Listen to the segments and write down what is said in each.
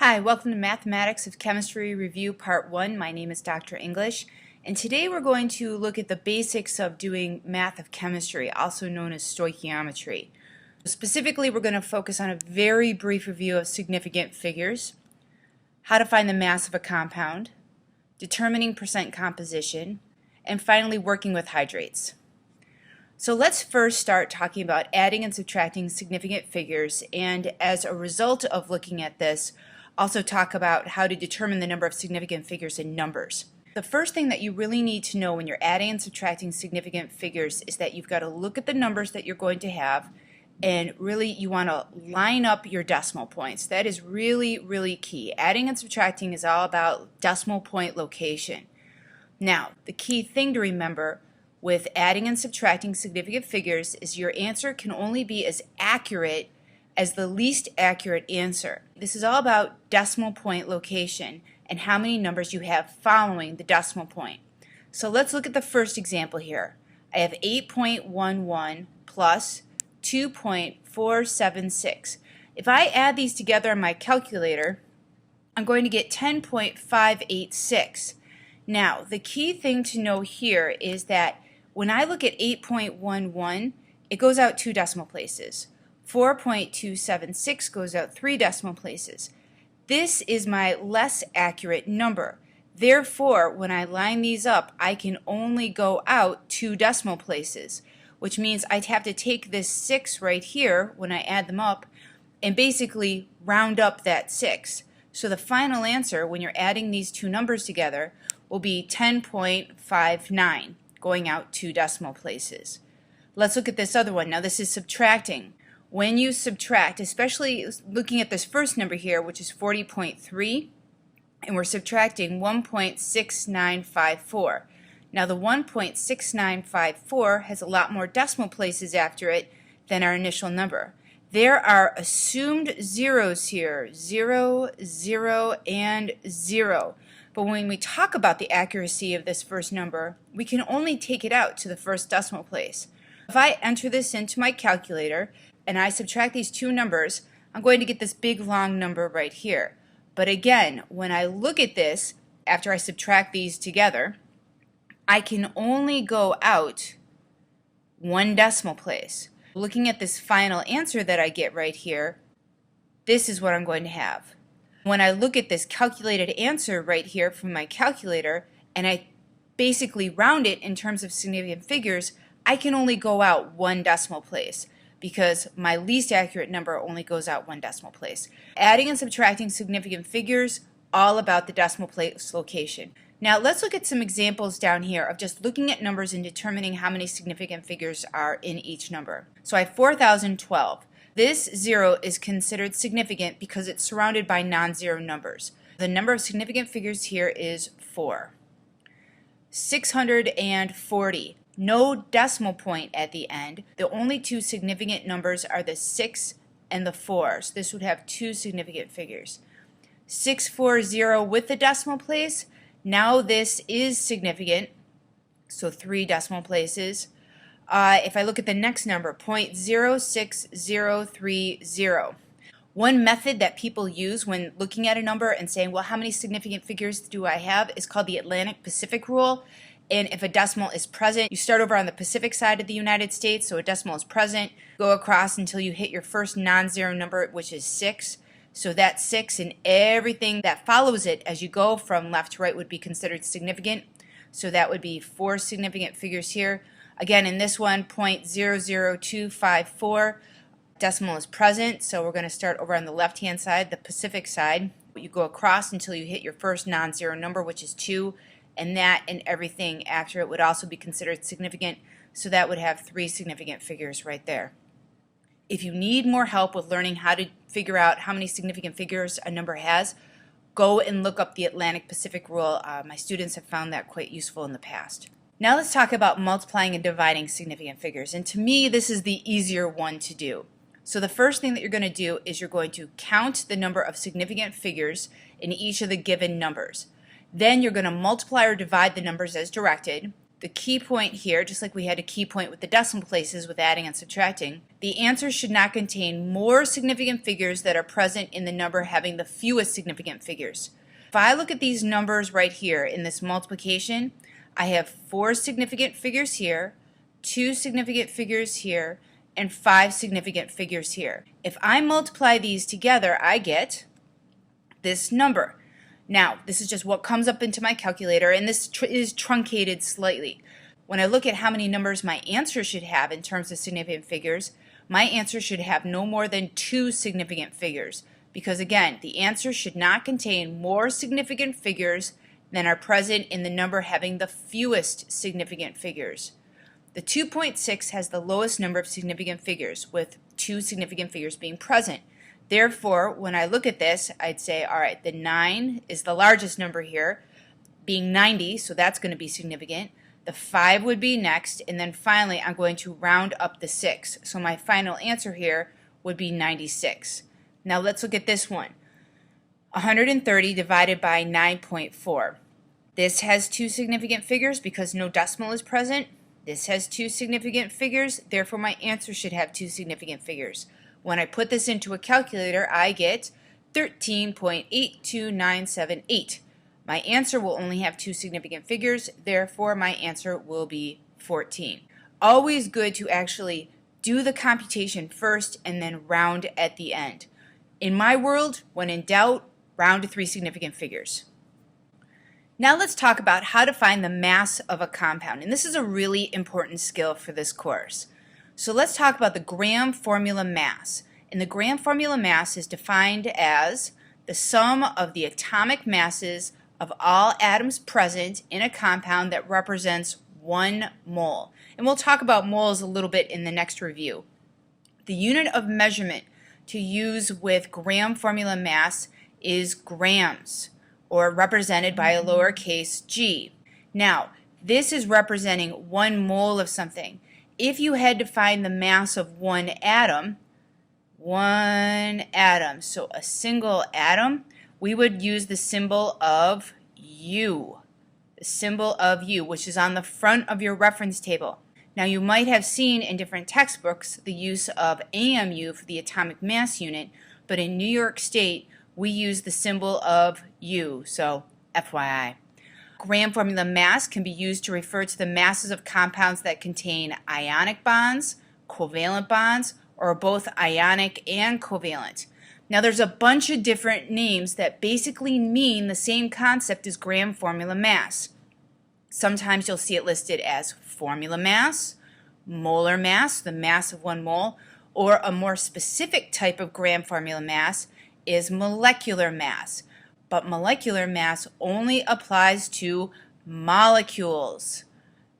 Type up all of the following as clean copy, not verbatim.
Hi, welcome to Mathematics of Chemistry Review Part 1. My name is Dr. English, and today we're going to look at the basics of doing math of chemistry, also known as stoichiometry. Specifically, we're going to focus on a very brief review of significant figures, how to find the mass of a compound, determining percent composition, and finally working with hydrates. So let's first start talking about adding and subtracting significant figures, and as a result of looking at this, also talk about how to determine the number of significant figures in numbers. The first thing that you really need to know when you're adding and subtracting significant figures is that you've got to look at the numbers that you're going to have, and really you want to line up your decimal points. That is really key. Adding and subtracting is all about decimal point location. Now, the key thing to remember with adding and subtracting significant figures is your answer can only be as accurate as the least accurate answer. This is all about decimal point location and how many numbers you have following the decimal point. So let's look at the first example here. I have 8.11 plus 2.476. If I add these together on my calculator, I'm going to get 10.586. Now, the key thing to know here is that when I look at 8.11, it goes out 2 decimal places. 4.276 goes out 3 decimal places. This is my less accurate number. Therefore, when I line these up, I can only go out 2 decimal places, which means I'd have to take this 6 right here when I add them up and basically round up that 6. So the final answer, when you're adding these two numbers together, will be 10.59, going out 2 decimal places. Let's look at this other one. Now this is subtracting. When you subtract, especially looking at this first number here, which is 40.3, and we're subtracting 1.6954. Now the 1.6954 has a lot more decimal places after it than our initial number. There are assumed zeros here, 0, 0, and 0. But when we talk about the accuracy of this first number, we can only take it out to the first decimal place. If I enter this into my calculator and I subtract these two numbers, I'm going to get this big long number right here. But again, when I look at this, after I subtract these together, I can only go out 1 decimal place. Looking at this final answer that I get right here, this is what I'm going to have. When I look at this calculated answer right here from my calculator and I basically round it in terms of significant figures, I can only go out 1 decimal place because my least accurate number only goes out 1 decimal place. Adding and subtracting significant figures, all about the decimal place location. Now let's look at some examples down here of just looking at numbers and determining how many significant figures are in each number. So I have 4,012. This 0 is considered significant because it's surrounded by non-zero numbers. The number of significant figures here is 4. 640. No decimal point at the end. The only 2 significant numbers are the 6 and the 4. So this would have 2 significant figures. 640 with the decimal place. Now this is significant, so 3 decimal places. If I look at the next number, 0.06030. One method that people use when looking at a number and saying, well, how many significant figures do I have, is called the Atlantic-Pacific rule. And if a decimal is present, you start over on the Pacific side of the United States, so a decimal is present, go across until you hit your first non-zero number, which is 6. So that 6 and everything that follows it as you go from left to right would be considered significant. So that would be 4 significant figures here. Again, in this one, 0.00254, decimal is present, so we're going to start over on the left-hand side, the Pacific side. You go across until you hit your first non-zero number, which is 2, and that and everything after it would also be considered significant, so that would have 3 significant figures right there. If you need more help with learning how to figure out how many significant figures a number has, go and look up the Atlantic-Pacific rule. My students have found that quite useful in the past. Now let's talk about multiplying and dividing significant figures, and to me this is the easier one to do. So the first thing that you're going to do is you're going to count the number of significant figures in each of the given numbers. Then you're going to multiply or divide the numbers as directed, the key point here, just like we had a key point with the decimal places with adding and subtracting, the answer should not contain more significant figures that are present in the number having the fewest significant figures. If I look at these numbers right here in this multiplication, I have 4 significant figures here, 2 significant figures here, and 5 significant figures here. If I multiply these together, I get this number. Now, this is just what comes up into my calculator, and this is truncated slightly. When I look at how many numbers my answer should have in terms of significant figures, my answer should have no more than 2 significant figures, because again, the answer should not contain more significant figures than are present in the number having the fewest significant figures. The 2.6 has the lowest number of significant figures, with 2 significant figures being present. Therefore, when I look at this, I'd say, all right, the 9 is the largest number here, being 90, so that's going to be significant. The 5 would be next, and then finally I'm going to round up the 6. So my final answer here would be 96. Now let's look at this one. 130 divided by 9.4. This has 2 significant figures because no decimal is present. This has 2 significant figures, therefore my answer should have 2 significant figures. When I put this into a calculator, I get 13.82978. My answer will only have 2 significant figures, therefore my answer will be 14. Always good to actually do the computation first and then round at the end. In my world, when in doubt, round to 3 significant figures. Now let's talk about how to find the mass of a compound, and this is a really important skill for this course. So let's talk about the gram formula mass. And the gram formula mass is defined as the sum of the atomic masses of all atoms present in a compound that represents 1 mole. And we'll talk about moles a little bit in the next review. The unit of measurement to use with gram formula mass is grams, or represented by a lowercase g. Now, this is representing 1 mole of something. If you had to find the mass of one atom, so a single atom, we would use the symbol of U. The symbol of U, which is on the front of your reference table. Now you might have seen in different textbooks the use of AMU for the atomic mass unit, but in New York State we use the symbol of U, so FYI. Gram formula mass can be used to refer to the masses of compounds that contain ionic bonds, covalent bonds, or both ionic and covalent. Now there's a bunch of different names that basically mean the same concept as gram formula mass. Sometimes you'll see it listed as formula mass, molar mass, the mass of 1 mole, or a more specific type of gram formula mass is molecular mass. But molecular mass only applies to molecules.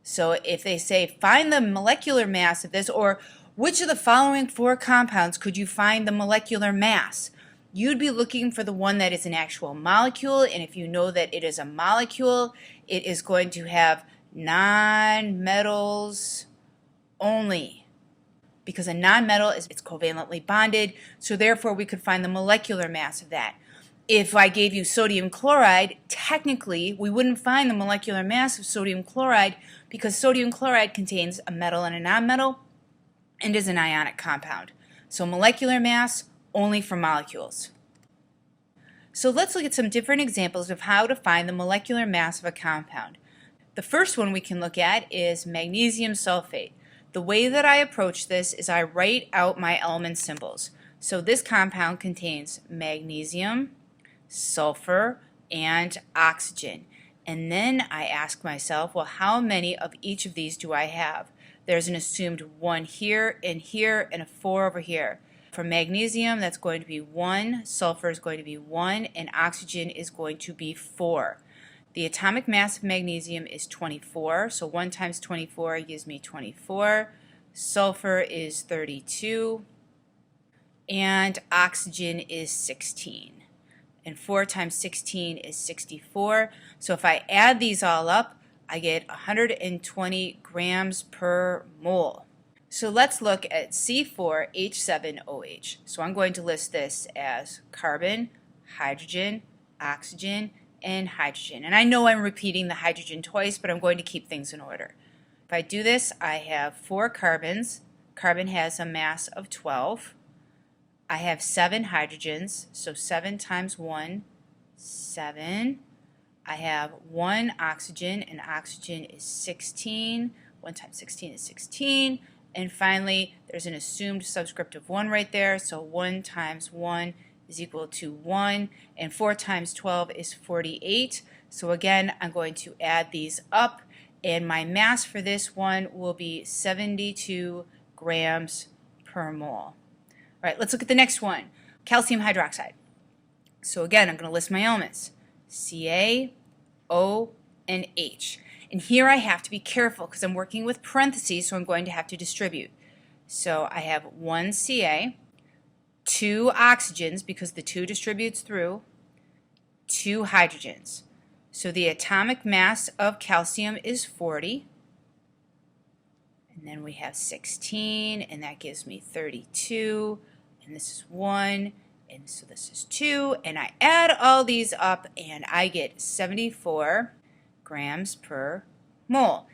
So if they say find the molecular mass of this, or which of the following 4 compounds could you find the molecular mass, you'd be looking for the one that is an actual molecule, and if you know that it is a molecule, it is going to have nonmetals only, because a nonmetal it's covalently bonded, so therefore we could find the molecular mass of that. If I gave you sodium chloride, technically we wouldn't find the molecular mass of sodium chloride because sodium chloride contains a metal and a nonmetal and is an ionic compound. So molecular mass only for molecules. So let's look at some different examples of how to find the molecular mass of a compound. The first one we can look at is magnesium sulfate. The way that I approach this is I write out my element symbols. So this compound contains magnesium, sulfur, and oxygen. And then I ask myself, well, how many of each of these do I have? There's an assumed 1 here, and 4 over here. For magnesium, that's going to be 1, sulfur is going to be 1, and oxygen is going to be 4. The atomic mass of magnesium is 24, so 1 times 24 gives me 24. Sulfur is 32, and oxygen is 16. And 4 times 16 is 64. So if I add these all up, I get 120 grams per mole. So let's look at C4H7OH. So I'm going to list this as carbon, hydrogen, oxygen, and hydrogen. And I know I'm repeating the hydrogen twice, but I'm going to keep things in order. If I do this, I have 4 carbons. Carbon has a mass of 12. I have 7 hydrogens, so 7 times 1, 7. I have 1 oxygen, and oxygen is 16. 1 times 16 is 16. And finally, there's an assumed subscript of 1 right there, so 1 times 1 is equal to 1, and 4 times 12 is 48. So again, I'm going to add these up, and my mass for this one will be 72 grams per mole. All right, let's look at the next one, calcium hydroxide. So again, I'm going to list my elements, Ca, O, and H. And here I have to be careful because I'm working with parentheses, so I'm going to have to distribute. So I have 1 Ca, 2 oxygens because the 2 distributes through, 2 hydrogens. So the atomic mass of calcium is 40. And then we have 16, and that gives me 32. And this is 1, and so this is 2. And I add all these up, and I get 74 grams per mole.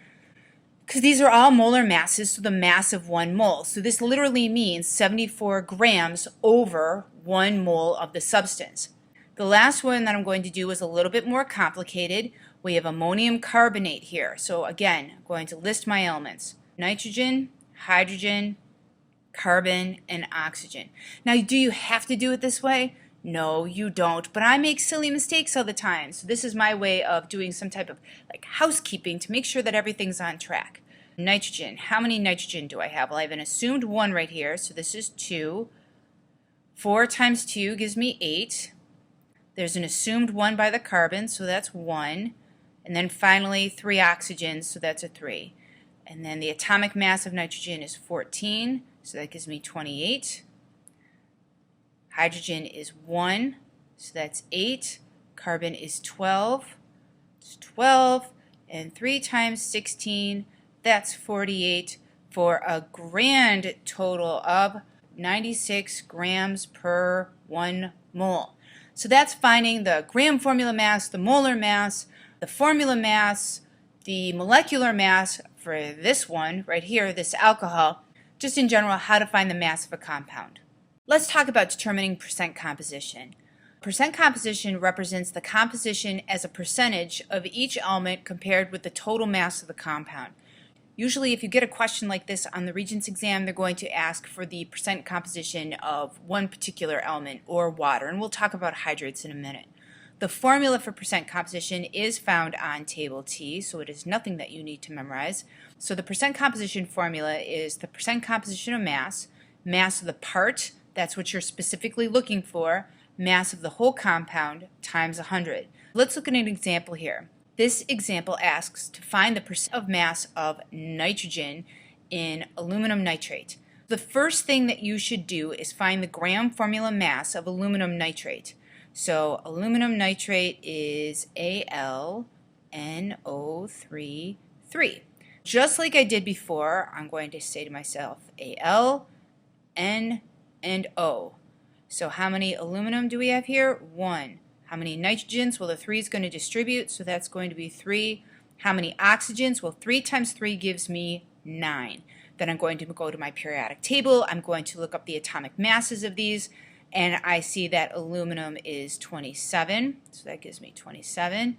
Because these are all molar masses, so the mass of 1 mole. So this literally means 74 grams over 1 mole of the substance. The last one that I'm going to do is a little bit more complicated. We have ammonium carbonate here. So again, I'm going to list my elements. Nitrogen, hydrogen, carbon, and oxygen. Now, do you have to do it this way? No, you don't, but I make silly mistakes all the time. So this is my way of doing some type of like housekeeping to make sure that everything's on track. Nitrogen, how many nitrogen do I have? Well, I have an assumed 1 right here, so this is 2. 4 times 2 gives me 8. There's an assumed 1 by the carbon, so that's 1. And then finally 3 oxygens, so that's a 3. And then the atomic mass of nitrogen is 14, so that gives me 28. Hydrogen is 1, so that's 8. Carbon is 12. It's 12. And 3 times 16, that's 48, for a grand total of 96 grams per 1 mole. So that's finding the gram formula mass, the molar mass, the formula mass, the molecular mass for this one right here, this alcohol, just in general how to find the mass of a compound. Let's talk about determining percent composition. Percent composition represents the composition as a percentage of each element compared with the total mass of the compound. Usually if you get a question like this on the Regents exam, they're going to ask for the percent composition of one particular element or water, and we'll talk about hydrates in a minute. The formula for percent composition is found on table T, so it is nothing that you need to memorize. So the percent composition formula is the percent composition of mass, mass of the part, that's what you're specifically looking for, mass of the whole compound times 100. Let's look at an example here. This example asks to find the percent of mass of nitrogen in aluminum nitrate. The first thing that you should do is find the gram formula mass of aluminum nitrate. So aluminum nitrate is AlNO3, 3. Just like I did before, I'm going to say to myself Al, N, and O. So how many aluminum do we have here? 1. How many nitrogens? Well, the 3 is going to distribute, so that's going to be 3. How many oxygens? Well, 3 times 3 gives me 9. Then I'm going to go to my periodic table. I'm going to look up the atomic masses of these, and I see that aluminum is 27, so that gives me 27.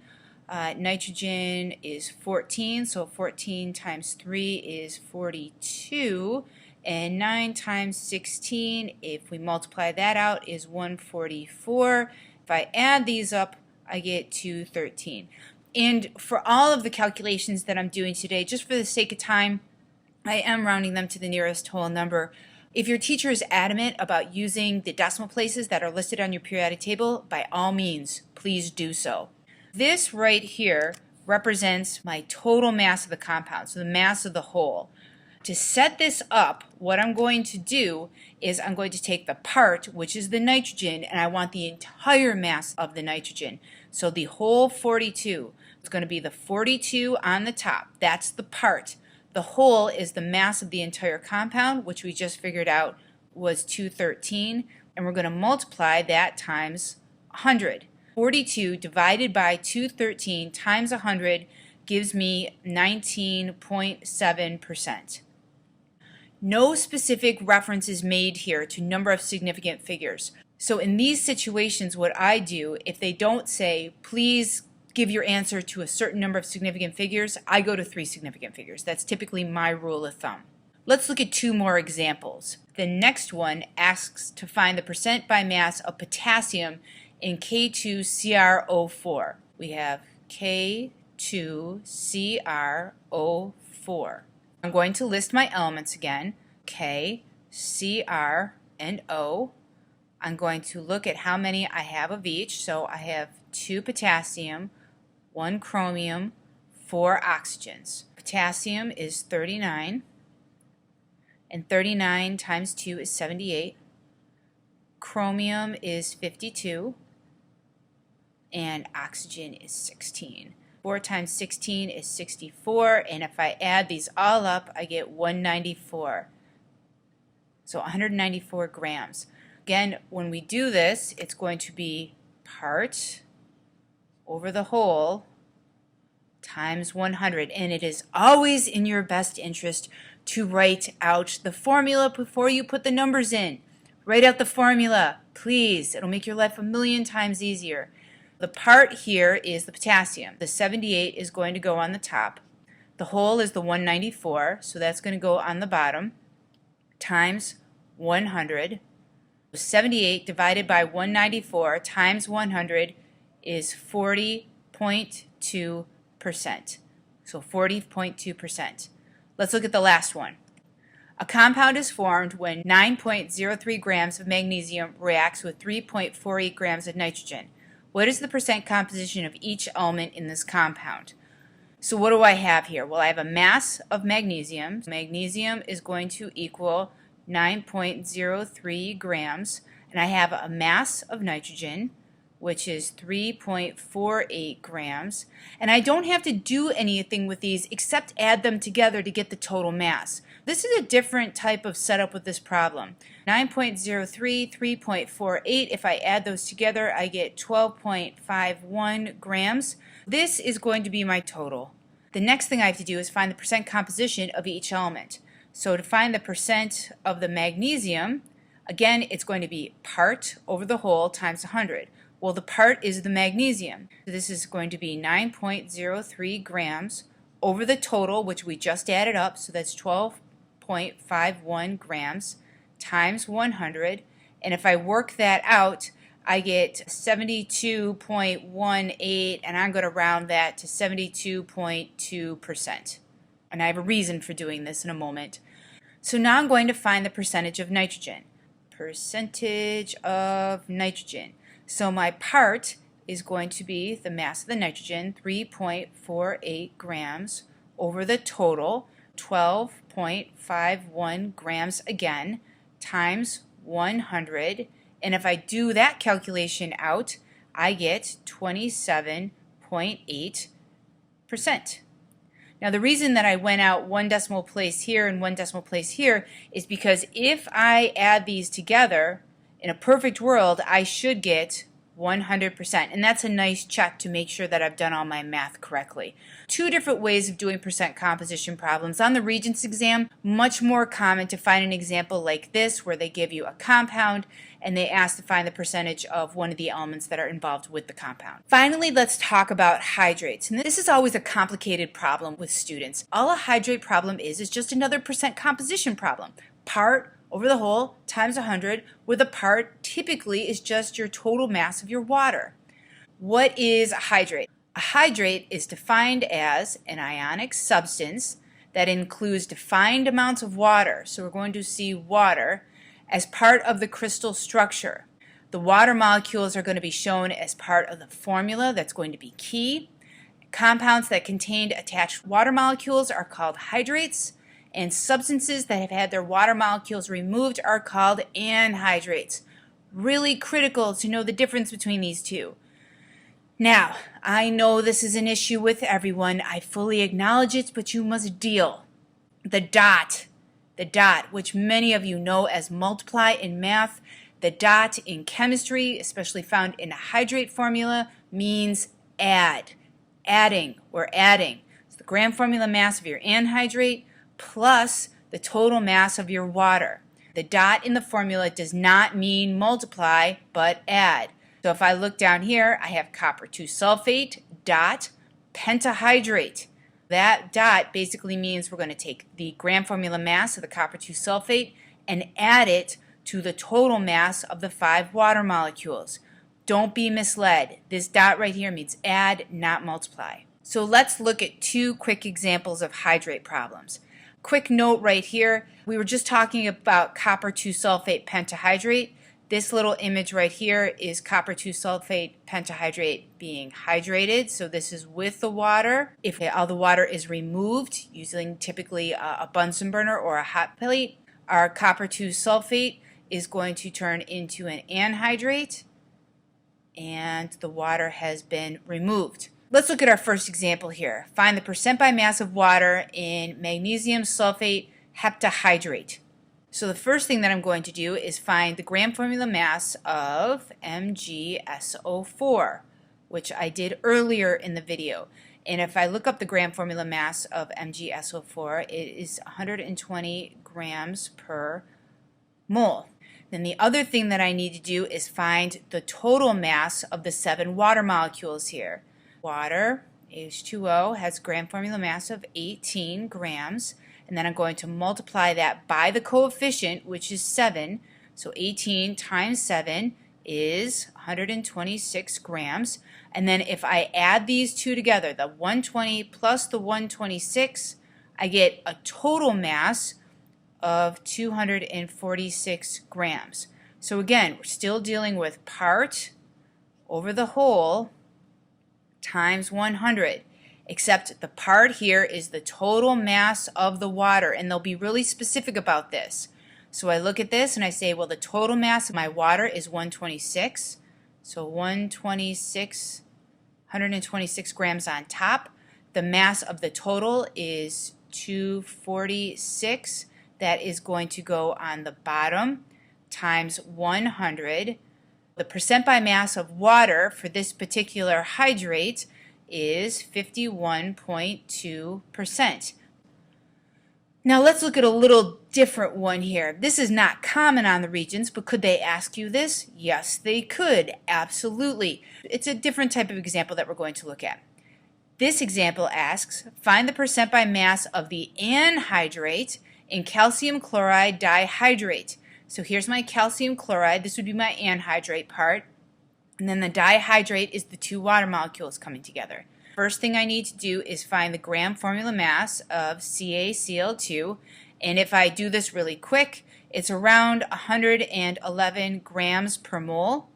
Nitrogen is 14, so 14 times 3 is 42. And 9 times 16, if we multiply that out, is 144. If I add these up, I get 213. And for all of the calculations that I'm doing today, just for the sake of time, I am rounding them to the nearest whole number. If your teacher is adamant about using the decimal places that are listed on your periodic table, by all means, please do so. This right here represents my total mass of the compound, so the mass of the whole. To set this up, what I'm going to do is I'm going to take the part, which is the nitrogen, and I want the entire mass of the nitrogen. So the whole 42 is going to be the 42 on the top. That's the part. The whole is the mass of the entire compound, which we just figured out was 213, and we're going to multiply that times 100. 42 divided by 213 times 100 gives me 19.7%. No specific reference is made here to number of significant figures. So in these situations, what I do, if they don't say, please give your answer to a certain number of significant figures, I go to 3 significant figures. That's typically my rule of thumb. Let's look at 2 more examples. The next one asks to find the percent by mass of potassium in K2CrO4. We have K2CrO4. I'm going to list my elements again, K, Cr, and O. I'm going to look at how many I have of each. So I have 2 potassium, 1 chromium, 4 oxygens. Potassium is 39, and 39 times 2 is 78. Chromium is 52, and oxygen is 16. 4 times 16 is 64, and if I add these all up, I get 194. So 194 grams. Again, when we do this, it's going to be part over the whole times 100, and it is always in your best interest to write out the formula before you put the numbers in. Write out the formula, please. It'll make your life a million times easier. The part here is the potassium. The 78 is going to go on the top. The whole is the 194, so that's going to go on the bottom, times 100. 78 divided by 194 times 100 is 40.2%. So 40.2%. Let's look at the last one. A compound is formed when 9.03 grams of magnesium reacts with 3.48 grams of nitrogen. What is the percent composition of each element in this compound? So what do I have here? Well, I have a mass of magnesium. Magnesium is going to equal 9.03 grams, and I have a mass of nitrogen, which is 3.48 grams, and I don't have to do anything with these except add them together to get the total mass. This is a different type of setup with this problem. 9.03, 3.48, if I add those together, I get 12.51 grams. This is going to be my total. The next thing I have to do is find the percent composition of each element. So to find the percent of the magnesium, again, it's going to be part over the whole times 100. Well, the part is the magnesium. So this is going to be 9.03 grams over the total, which we just added up, so that's 12.51 grams times 100. And if I work that out, I get 72.18, and I'm going to round that to 72.2%. And I have a reason for doing this in a moment. So now I'm going to find the percentage of nitrogen. Percentage of nitrogen. So my part is going to be the mass of the nitrogen, 3.48 grams, over the total, 12.51 grams again, times 100. And if I do that calculation out, I get 27.8%. Now the reason that I went out 1 decimal place here and 1 decimal place here is because if I add these together, in a perfect world, I should get 100%, and that's a nice check to make sure that I've done all my math correctly. 2 different ways of doing percent composition problems. On the Regents exam, much more common to find an example like this where they give you a compound and they ask to find the percentage of one of the elements that are involved with the compound. Finally, let's talk about hydrates. And this is always a complicated problem with students. All a hydrate problem is just another percent composition problem. Part over the whole times 100, where the part typically is just your total mass of your water. What is a hydrate? A hydrate is defined as an ionic substance that includes defined amounts of water. So we're going to see water as part of the crystal structure. The water molecules are going to be shown as part of the formula. That's going to be key. Compounds that contained attached water molecules are called hydrates, and substances that have had their water molecules removed are called anhydrates. Really critical to know the difference between these two. Now, I know this is an issue with everyone. I fully acknowledge it, but you must deal. The dot, which many of you know as multiply in math, The dot in chemistry, especially found in a hydrate formula, means add. Adding, we're adding. So the gram formula mass of your anhydrate plus the total mass of your water. The dot in the formula does not mean multiply, but add. So if I look down here, I have copper 2 sulfate, dot, pentahydrate. That dot basically means we're going to take the gram formula mass of the copper 2 sulfate and add it to the total mass of the 5 water molecules. Don't be misled. This dot right here means add, not multiply. So let's look at 2 quick examples of hydrate problems. Quick note right here, we were just talking about copper 2 sulfate pentahydrate. This little image right here is copper 2 sulfate pentahydrate being hydrated. So this is with the water. If all the water is removed using typically a Bunsen burner or a hot plate, our copper 2 sulfate is going to turn into an anhydrate and the water has been removed. Let's look at our first example here. Find the percent by mass of water in magnesium sulfate heptahydrate. So the first thing that I'm going to do is find the gram formula mass of MgSO4, which I did earlier in the video. And if I look up the gram formula mass of MgSO4, it is 120 grams per mole. Then the other thing that I need to do is find the total mass of the 7 water molecules here. Water, H2O, has gram formula mass of 18 grams. And then I'm going to multiply that by the coefficient, which is 7. So 18 times 7 is 126 grams. And then if I add these two together, the 120 plus the 126, I get a total mass of 246 grams. So again, we're still dealing with part over the whole times 100. Except the part here is the total mass of the water, and they'll be really specific about this. So I look at this and I say, well, the total mass of my water is 126. So 126 grams on top. The mass of the total is 246. That is going to go on the bottom times 100. The percent by mass of water for this particular hydrate is 51.2%. Now let's look at a little different one here. This is not common on the Regents, but could they ask you this? Yes, they could. Absolutely. It's a different type of example that we're going to look at. This example asks, find the percent by mass of the anhydrate in calcium chloride dihydrate. So here's my calcium chloride. This would be my anhydrate part. And then the dihydrate is the 2 water molecules coming together. First thing I need to do is find the gram formula mass of CaCl2. And if I do this really quick, it's around 111 grams per mole,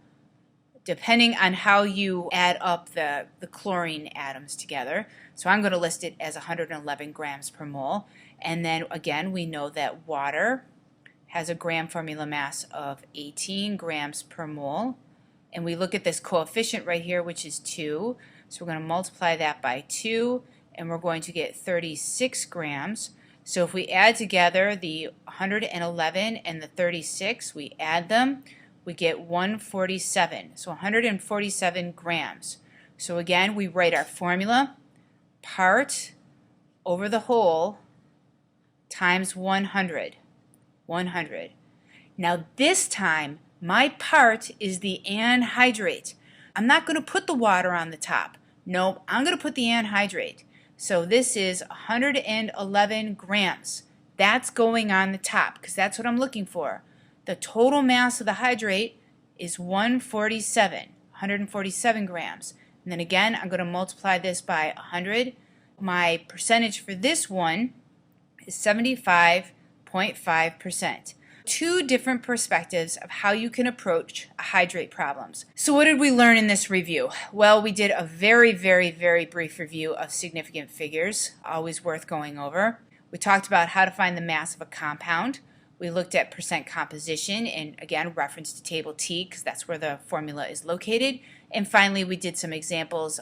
depending on how you add up the chlorine atoms together. So I'm going to list it as 111 grams per mole. And then again, we know that water has a gram formula mass of 18 grams per mole. And we look at this coefficient right here, which is 2. So we're going to multiply that by 2, and we're going to get 36 grams. So if we add together the 111 and the 36, we add them, we get 147. So 147 grams. So again, we write our formula, part over the whole times 100. 100. Now this time, my part is the anhydrate. I'm not going to put the water on the top. No, I'm going to put the anhydrate. So this is 111 grams. That's going on the top because that's what I'm looking for. The total mass of the hydrate is 147 grams. And then again, I'm going to multiply this by 100. My percentage for this one is 75.5%. 2 different perspectives of how you can approach hydrate problems. So what did we learn in this review? Well, we did a very, very, very brief review of significant figures, always worth going over. We talked about how to find the mass of a compound. We looked at percent composition and again reference to table T because that's where the formula is located. And finally, we did some examples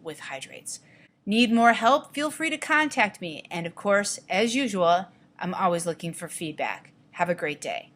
with hydrates. Need more help? Feel free to contact me. And of course, as usual, I'm always looking for feedback. Have a great day.